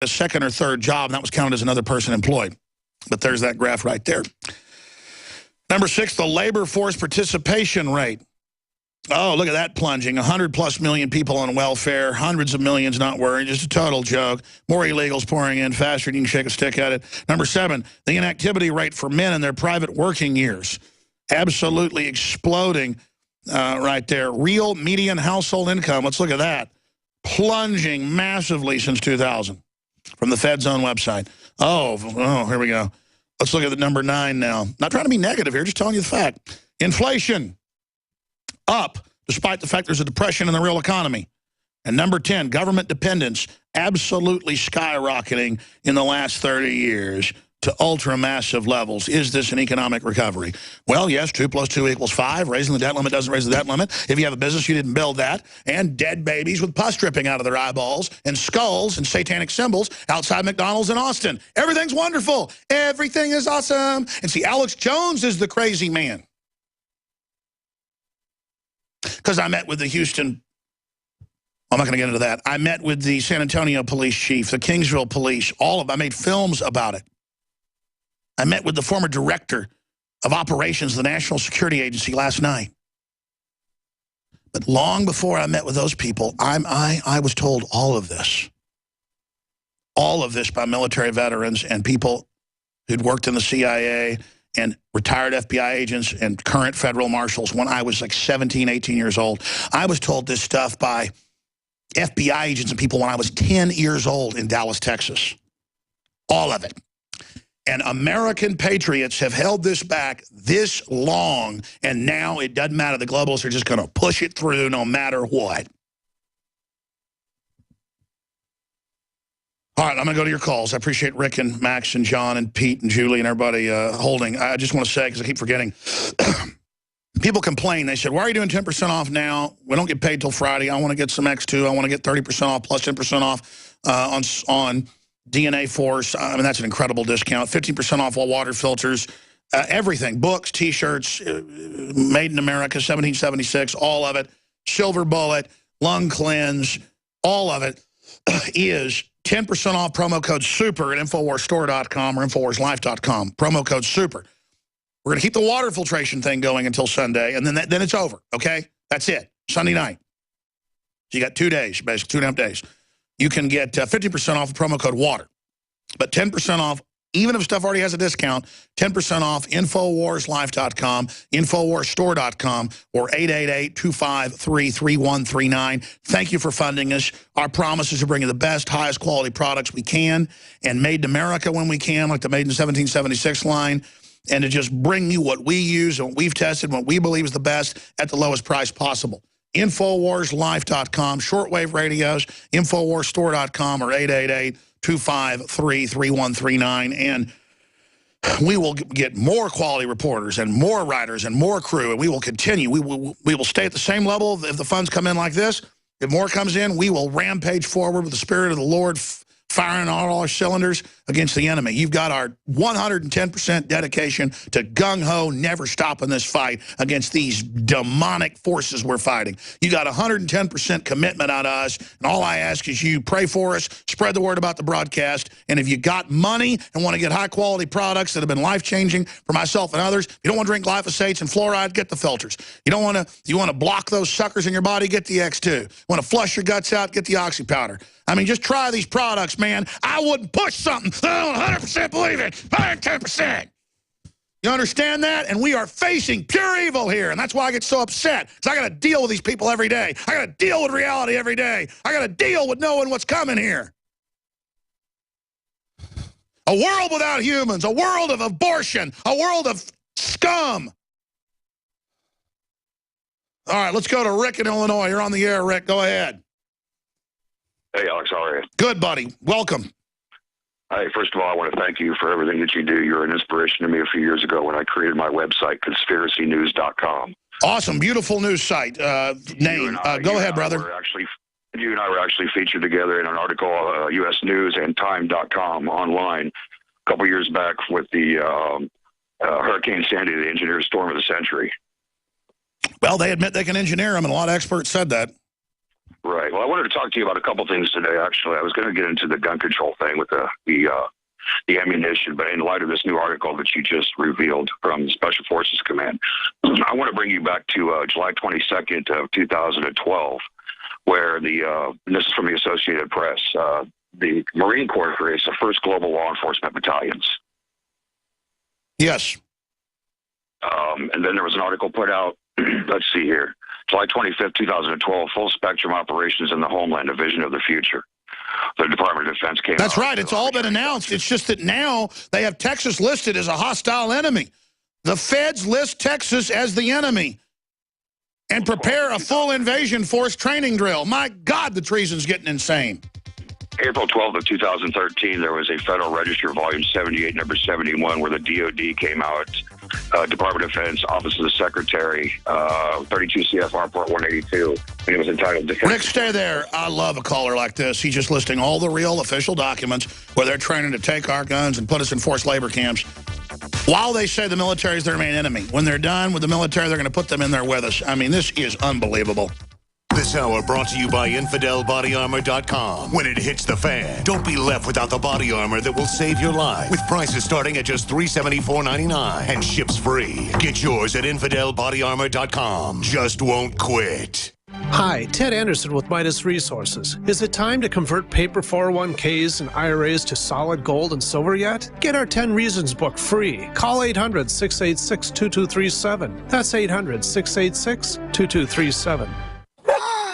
a second or third job, and that was counted as another person employed. But there's that graph right there. Number 6, the labor force participation rate. Oh, look at that plunging. 100+ million people on welfare, hundreds of millions not working, just a total joke. More illegals pouring in faster than you can shake a stick at it. Number 7, the inactivity rate for men in their private working years. Absolutely exploding right there. Real median household income, let's look at that. Plunging massively since 2000 from the Fed's own website. Oh, here we go. Let's look at the number 9 now. Not trying to be negative here, just telling you the fact. Inflation. Up, despite the fact there's a depression in the real economy. And number 10, government dependence, absolutely skyrocketing in the last 30 years to ultra-massive levels. Is this an economic recovery? Well, yes, 2 + 2 = 5. Raising the debt limit doesn't raise the debt limit. If you have a business, you didn't build that. And dead babies with pus dripping out of their eyeballs and skulls and satanic symbols outside McDonald's in Austin. Everything's wonderful. Everything is awesome. And see, Alex Jones is the crazy man. Because I met with the Houston, I'm not going to get into that. I met with the San Antonio police chief, the Kingsville police, I made films about it. I met with the former director of operations of the National Security Agency last night. But long before I met with those people, I was told all of this. All of this by military veterans and people who'd worked in the CIA and retired FBI agents and current federal marshals when I was like 17, 18 years old. I was told this stuff by FBI agents and people when I was 10 years old in Dallas, Texas. All of it. And American patriots have held this back this long, and now it doesn't matter. The globalists are just going to push it through no matter what. All right, I'm going to go to your calls. I appreciate Rick and Max and John and Pete and Julie and everybody holding. I just want to say, because I keep forgetting, people complain. They said, why are you doing 10% off now? We don't get paid till Friday. I want to get some X2. I want to get 30% off plus 10% off on DNA Force. I mean, that's an incredible discount. 15% off all water filters, everything. Books, T-shirts, made in America, 1776, all of it. Silver Bullet, Lung Cleanse, all of it is 10% off promo code SUPER at InfoWarsStore.com or InfoWarsLife.com. Promo code SUPER. We're going to keep the water filtration thing going until Sunday, and then it's over, okay? That's it. Sunday night. So you got 2 days, basically 2.5 days. You can get 50% off the promo code WATER. But 10% off, even if stuff already has a discount, 10% off InfoWarsLife.com, InfoWarsStore.com, or 888-253-3139. Thank you for funding us. Our promise is to bring you the best, highest quality products we can, and made in America when we can, like the Made in 1776 line, and to just bring you what we use and what we've tested, what we believe is the best at the lowest price possible. InfoWarsLife.com, shortwave radios, InfoWarsStore.com, or 888-253-3139. And we will get more quality reporters and more writers and more crew, and we will continue. We will stay at the same level if the funds come in like this. If more comes in, we will rampage forward with the Spirit of the Lord firing on all our cylinders against the enemy. You've got our 110% dedication to gung-ho, never stopping this fight against these demonic forces we're fighting. You got 110% commitment out of us, and all I ask is you pray for us, spread the word about the broadcast, and if you got money and want to get high-quality products that have been life-changing for myself and others, if you don't want to drink glyphosates and fluoride, get the filters. You want to block those suckers in your body, get the X2. You want to flush your guts out, get the Oxy powder. I mean, just try these products, man. I wouldn't push something. I don't 100% believe it. 110%. You understand that? And we are facing pure evil here. And that's why I get so upset. Because I got to deal with these people every day. I got to deal with reality every day. I got to deal with knowing what's coming here. A world without humans. A world of abortion. A world of scum. All right, let's go to Rick in Illinois. You're on the air, Rick. Go ahead. Hey, Alex, how are you? Good, buddy. Welcome. Hey, first of all, I want to thank you for everything that you do. You're an inspiration to me a few years ago when I created my website, conspiracynews.com. Awesome. Beautiful news site. Name. Go ahead, brother. You and I were actually featured together in an article, U.S. News and Time.com online a couple years back with the Hurricane Sandy, the engineer storm of the century. Well, they admit they can engineer them, and a lot of experts said that. Right. Well, I wanted to talk to you about a couple things today, actually. I was going to get into the gun control thing with the ammunition, but in light of this new article that you just revealed from the Special Forces Command, I want to bring you back to July 22nd of 2012, where this is from the Associated Press, the Marine Corps creates the first global law enforcement battalions. Yes. And then there was an article put out, let's see here, July 25th, 2012, full spectrum operations in the Homeland, a vision of the future. The Department of Defense came That's out. right. It's all been announced. It's just that now they have Texas listed as a hostile enemy. The feds list Texas as the enemy and prepare a full invasion force training drill. My God, the treason's getting insane. April 12th of 2013, there was a Federal Register, Volume 78, number 71, where the DOD came out, Department of Defense, Office of the Secretary, 32 CFR Part 182, and it was entitled Defense. Rick, stay there. I love a caller like this. He's just listing all the real official documents where they're training to take our guns and put us in forced labor camps while they say the military is their main enemy. When they're done with the military, they're going to put them in there with us. I mean, this is unbelievable. This hour brought to you by InfidelBodyArmor.com. When it hits the fan, don't be left without the body armor that will save your life. With prices starting at just $374.99 and ships free. Get yours at InfidelBodyArmor.com. Just won't quit. Hi, Ted Anderson with Midas Resources. Is it time to convert paper 401ks and IRAs to solid gold and silver yet? Get our 10 Reasons book free. Call 800-686-2237. That's 800-686-2237.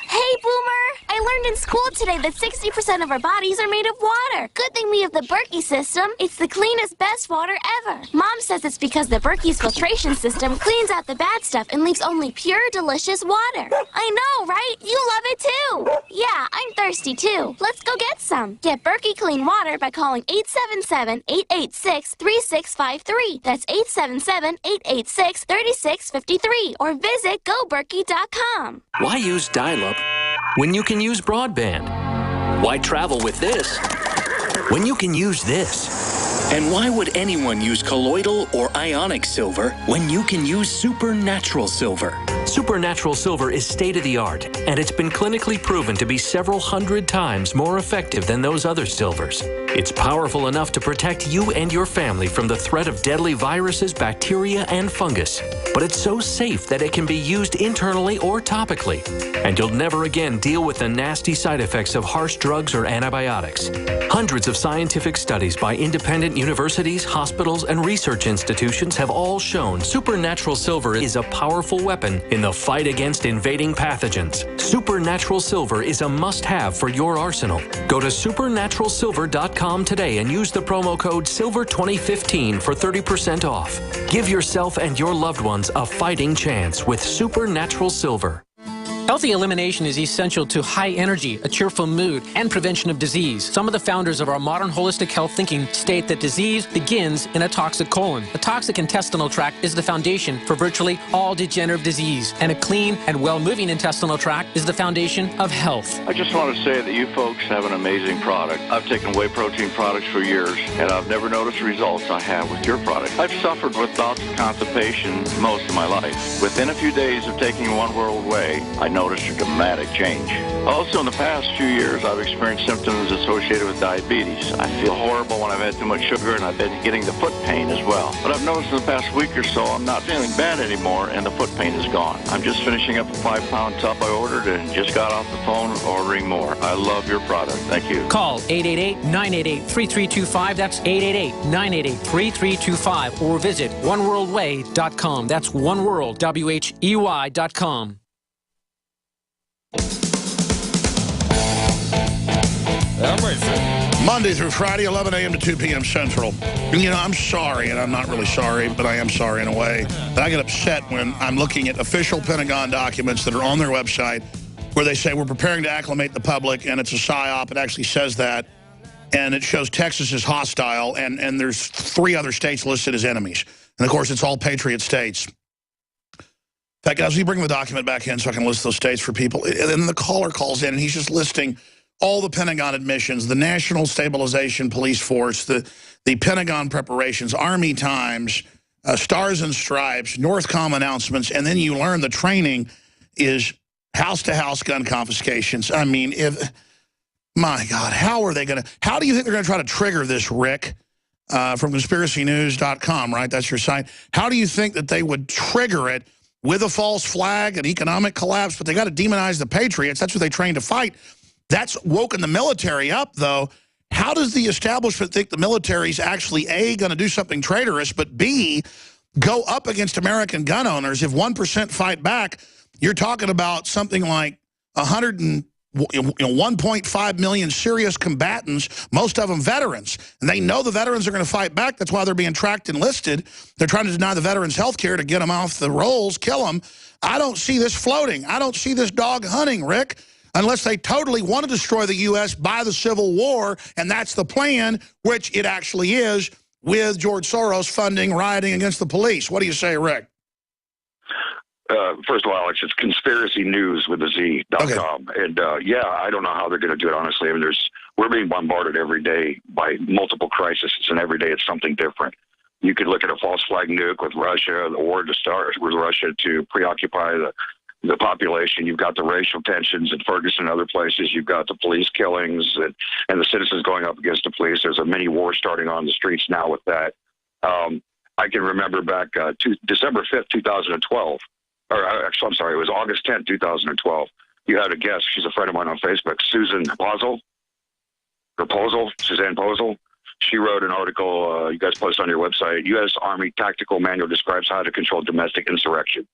Hey, Boomer! I learned in school today that 60% of our bodies are made of water. Good thing we have the Berkey system. It's the cleanest, best water ever. Mom says it's because the Berkey's filtration system cleans out the bad stuff and leaves only pure, delicious water. I know, right? You love it too. Yeah, I'm thirsty too. Let's go get some. Get Berkey clean water by calling 877-886-3653. That's 877-886-3653. Or visit GoBerkey.com. Why use dial-up when you can use broadband? Why travel with this when you can use this? And why would anyone use colloidal or ionic silver when you can use supernatural silver? Supernatural silver is state-of-the-art, and it's been clinically proven to be several hundred times more effective than those other silvers. It's powerful enough to protect you and your family from the threat of deadly viruses, bacteria, and fungus. But it's so safe that it can be used internally or topically. And you'll never again deal with the nasty side effects of harsh drugs or antibiotics. Hundreds of scientific studies by independent universities, hospitals, and research institutions have all shown supernatural silver is a powerful weapon in the fight against invading pathogens. Supernatural silver is a must-have for your arsenal. Go to supernaturalsilver.com today and use the promo code SILVER2015 for 30% off. Give yourself and your loved ones a fighting chance with Supernatural Silver. Healthy elimination is essential to high energy, a cheerful mood, and prevention of disease. Some of the founders of our modern holistic health thinking state that disease begins in a toxic colon. A toxic intestinal tract is the foundation for virtually all degenerative disease, and a clean and well-moving intestinal tract is the foundation of health. I just want to say that you folks have an amazing product. I've taken whey protein products for years, and I've never noticed the results I have with your product. I've suffered with bouts of constipation most of my life. Within a few days of taking One World Whey, I noticed a dramatic change. Also, in the past few years, I've experienced symptoms associated with diabetes. I feel horrible when I've had too much sugar, and I've been getting the foot pain as well. But I've noticed in the past week or so, I'm not feeling bad anymore, and the foot pain is gone. I'm just finishing up a 5-pound tub I ordered and just got off the phone ordering more. I love your product. Thank you. Call 888-988-3325. That's 888-988-3325. Or visit oneworldwhey.com. That's oneworld.com. Monday through Friday, 11 a.m. to 2 p.m. Central. And, you know, I'm sorry, and I'm not really sorry, but I am sorry in a way, that I get upset when I'm looking at official Pentagon documents that are on their website where they say we're preparing to acclimate the public, and it's a PSYOP. It actually says that. And it shows Texas is hostile, and there's 3 other states listed as enemies. And, of course, it's all patriot states. In fact, guys, we bring the document back in so I can list those states for people. And then the caller calls in, and he's just listing all the Pentagon admissions, the National Stabilization Police Force, the Pentagon preparations, Army times, Stars and Stripes, NORTHCOM announcements, and then you learn the training is house-to-house gun confiscations. I mean, my God, how do you think they're going to try to trigger this, Rick, from conspiracynews.com, right? That's your site. How do you think that they would trigger it with a false flag, an economic collapse? But they got to demonize the patriots. That's what they trained to fight. That's woken the military up, though. How does the establishment think the military's actually, A, going to do something traitorous, but B, go up against American gun owners? If 1% fight back, you're talking about something like 1.5 million serious combatants, most of them veterans. And they know the veterans are going to fight back. That's why they're being tracked and listed. They're trying to deny the veterans health care to get them off the rolls, kill them. I don't see this floating. I don't see this dog hunting, Rick, unless they totally want to destroy the U.S. by the Civil War, and that's the plan, which it actually is, with George Soros funding rioting against the police. What do you say, Rick? First of all, Alex, it's conspiracynews with the Z.com. Okay. And yeah, I don't know how they're going to do it, honestly. I mean, we're being bombarded every day by multiple crises, and every day it's something different. You could look at a false flag nuke with Russia, the war to start with Russia to preoccupy the population. You've got the racial tensions in Ferguson and other places. You've got the police killings and the citizens going up against the police. There's a mini war starting on the streets now with that. I can remember back to December 5th, 2012, or actually, I'm sorry, it was August 10th, 2012. You had a guest. She's a friend of mine on Facebook, Suzanne Posel. She wrote an article you guys posted on your website. U.S. Army Tactical Manual describes how to control domestic insurrection.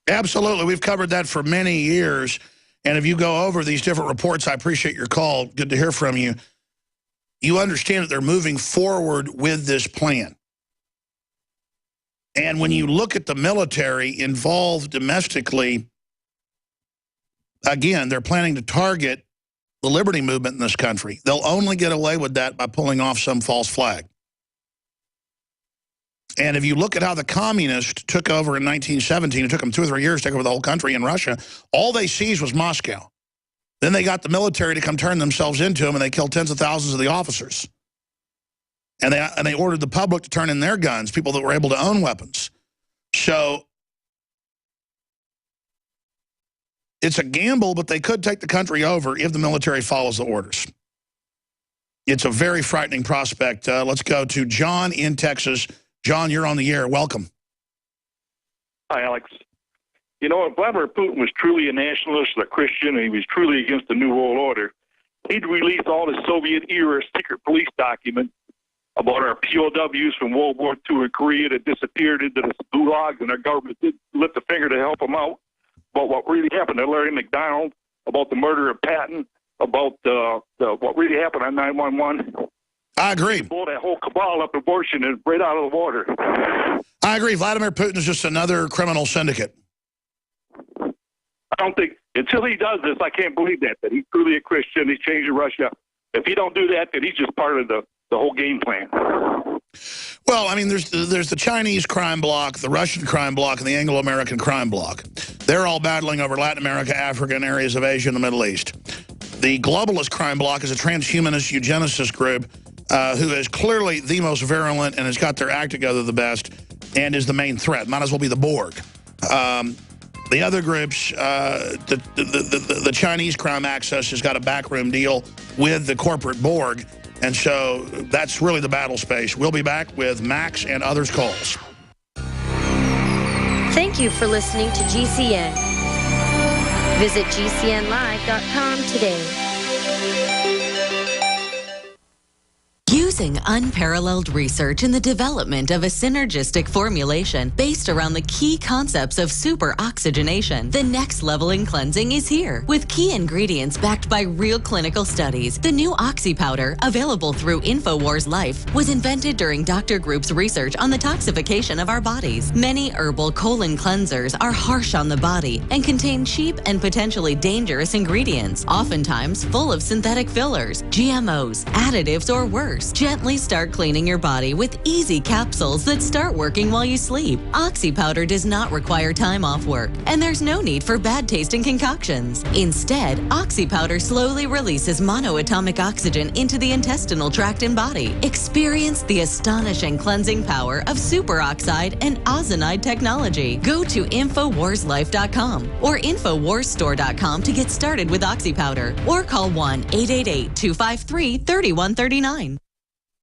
Absolutely. We've covered that for many years. And if you go over these different reports, I appreciate your call. Good to hear from you. You understand that they're moving forward with this plan. And when you look at the military involved domestically, again, they're planning to target the liberty movement in this country. They'll only get away with that by pulling off some false flag. And if you look at how the communists took over in 1917, it took them 2 or 3 years to take over the whole country in Russia, all they seized was Moscow. Then they got the military to come turn themselves into them, and they killed tens of thousands of the officers. And they ordered the public to turn in their guns, people that were able to own weapons. So it's a gamble, but they could take the country over if the military follows the orders. It's a very frightening prospect. Let's go to John in Texas. John, you're on the air. Welcome. Hi, Alex. You know, if Vladimir Putin was truly a nationalist, a Christian, and he was truly against the New World Order, he'd release all the Soviet-era secret police documents about our POWs from World War II in Korea that disappeared into the gulags, and our government didn't lift a finger to help them out. But what really happened to Larry McDonald, about the murder of Patton, about what really happened on 9/11. I agree. Blow that whole cabal up abortion and right out of the water. I agree. Vladimir Putin is just another criminal syndicate. I don't think, until he does this, I can't believe that he's truly a Christian, he's changing Russia. If he don't do that, then he's just part of the whole game plan. Well, I mean, there's the Chinese crime bloc, the Russian crime bloc, and the Anglo-American crime bloc. They're all battling over Latin America, Africa, and areas of Asia and the Middle East. The globalist crime bloc is a transhumanist eugenicist group who is clearly the most virulent and has got their act together the best and is the main threat. Might as well be the Borg. The other groups, the Chinese crime access has got a backroom deal with the corporate Borg. And so that's really the battle space. We'll be back with Max and others' calls. Thank you for listening to GCN. Visit GCNlive.com today. Using unparalleled research in the development of a synergistic formulation based around the key concepts of superoxygenation, the next level in cleansing is here. With key ingredients backed by real clinical studies, the new Oxy Powder, available through InfoWars Life, was invented during Dr. Group's research on the toxification of our bodies. Many herbal colon cleansers are harsh on the body and contain cheap and potentially dangerous ingredients, oftentimes full of synthetic fillers, GMOs, additives, or worse. Gently start cleaning your body with easy capsules that start working while you sleep. Oxy Powder does not require time off work, and there's no need for bad-tasting concoctions. Instead, Oxy Powder slowly releases monoatomic oxygen into the intestinal tract and body. Experience the astonishing cleansing power of superoxide and ozonide technology. Go to InfoWarsLife.com or InfoWarsStore.com to get started with Oxy Powder, or call 1-888-253-3139.